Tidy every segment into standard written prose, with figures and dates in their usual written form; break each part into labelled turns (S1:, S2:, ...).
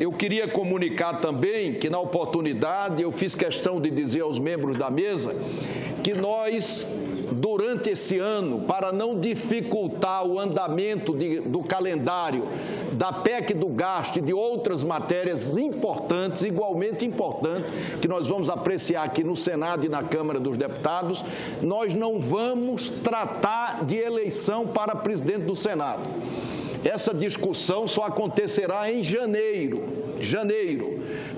S1: Eu queria comunicar também que, na oportunidade, eu fiz questão de dizer aos membros da mesa que nós, durante esse ano, para não dificultar o andamento do calendário da PEC do gasto e de outras matérias importantes, igualmente importantes, que nós vamos apreciar aqui no Senado e na Câmara dos Deputados, nós não vamos tratar de eleição para presidente do Senado. Essa discussão só acontecerá em janeiro,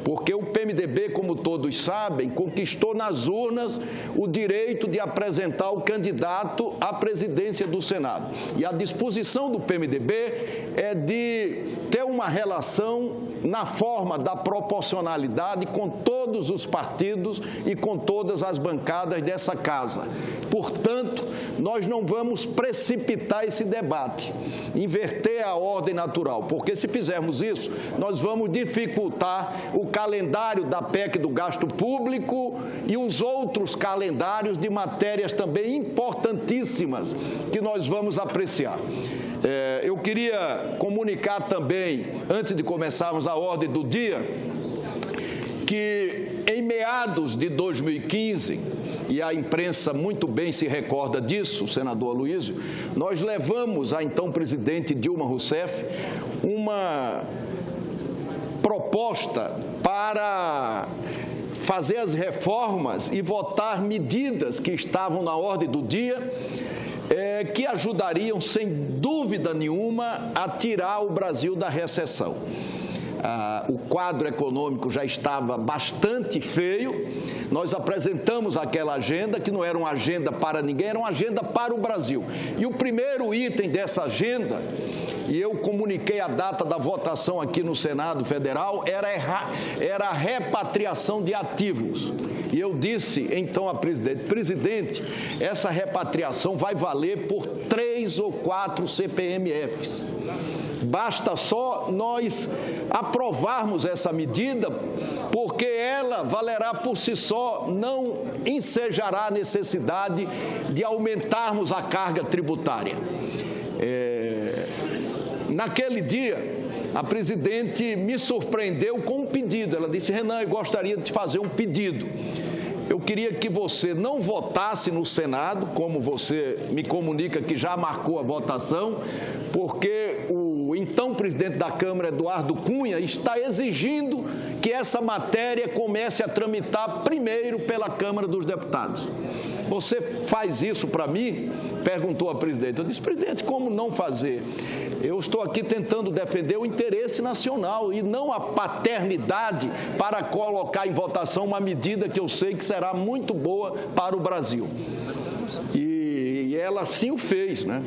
S1: porque o PMDB, como todos sabem, conquistou nas urnas o direito de apresentar o candidato à presidência do Senado. E a disposição do PMDB é de ter uma relação na forma da proporcionalidade com todos os partidos e com todas as bancadas dessa casa. Portanto, nós não vamos precipitar esse debate, inverter a ordem natural, porque se fizermos isso, nós vamos dificultar o calendário da PEC do gasto público e os outros calendários de matérias também importantíssimas que nós vamos apreciar. Eu queria comunicar também, antes de começarmos a ordem do dia, que em meados de 2015, e a imprensa muito bem se recorda disso, senador Aloysio, nós levamos à então presidente Dilma Rousseff uma proposta para fazer as reformas e votar medidas que estavam na ordem do dia, que ajudariam, sem dúvida nenhuma, a tirar o Brasil da recessão. O quadro econômico já estava bastante feio, nós apresentamos aquela agenda, que não era uma agenda para ninguém, era uma agenda para o Brasil. E o primeiro item dessa agenda, e eu comuniquei a data da votação aqui no Senado Federal, era a repatriação de ativos. E eu disse, então, a presidente, essa repatriação vai valer por 3 ou 4 CPMFs. Basta só nós aprovarmos essa medida, porque ela valerá por si só, não ensejará a necessidade de aumentarmos a carga tributária. Naquele dia, a presidente me surpreendeu com um pedido. Ela disse: Renan, eu gostaria de fazer um pedido. Eu queria que você não votasse no Senado, como você me comunica que já marcou a votação, porque o então presidente da Câmara, Eduardo Cunha, está exigindo que essa matéria comece a tramitar primeiro pela Câmara dos Deputados. Você faz isso para mim? Perguntou a presidente. Eu disse: presidente, como não fazer? Eu estou aqui tentando defender o interesse nacional e não a paternidade para colocar em votação uma medida que eu sei que será muito boa para o Brasil. E ela sim o fez, né?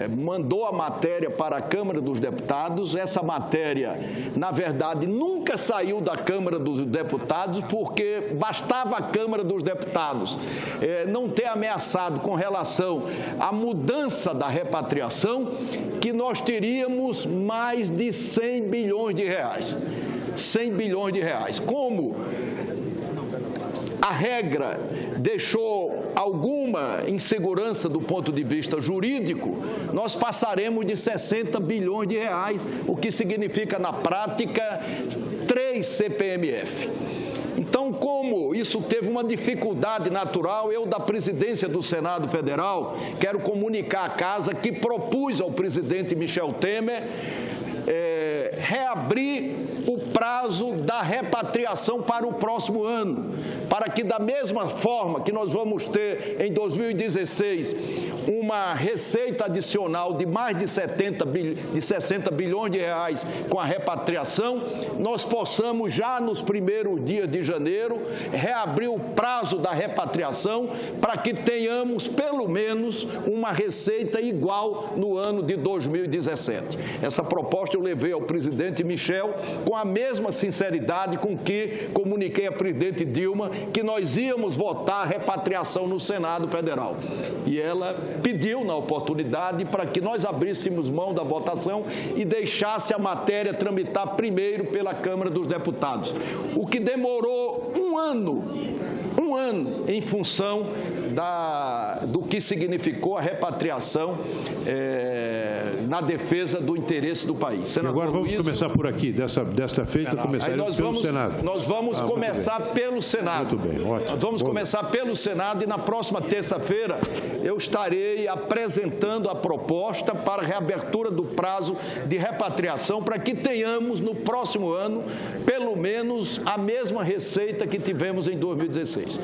S1: Mandou a matéria para a Câmara dos Deputados. Essa matéria, na verdade, nunca saiu da Câmara dos Deputados, porque bastava a Câmara dos Deputados não ter ameaçado com relação à mudança da repatriação, que nós teríamos mais de 100 bilhões de reais. 100 bilhões de reais. Como a regra deixou alguma insegurança do ponto de vista jurídico, nós passaremos de 60 bilhões de reais, o que significa, na prática, 3 CPMF. Então, como isso teve uma dificuldade natural, eu, da presidência do Senado Federal, quero comunicar à Casa que propus ao presidente Michel Temer reabrir o prazo da repatriação para o próximo ano, para que, da mesma forma que nós vamos ter em 2016 uma receita adicional de mais de 60 bilhões de reais com a repatriação, nós possamos, já nos primeiros dias de janeiro, reabrir o prazo da repatriação para que tenhamos, pelo menos, uma receita igual no ano de 2017. Essa proposta eu levei ao presidente Michel com a mesma sinceridade com que comuniquei à presidente Dilma que nós íamos votar a repatriação no Senado Federal. E ela pediu, na oportunidade, para que nós abríssemos mão da votação e deixasse a matéria tramitar primeiro pela Câmara dos Deputados, o que demorou um ano em função do que significou a repatriação na defesa do interesse do país.
S2: Senador, e agora vamos começar por aqui, desta feita, começaremos pelo Senado.
S1: Nós vamos começar pelo Senado.
S2: Muito bem, ótimo.
S1: Nós vamos começar pelo Senado e na próxima terça-feira eu estarei apresentando a proposta para a reabertura do prazo de repatriação para que tenhamos no próximo ano, pelo menos, a mesma receita que tivemos em 2016.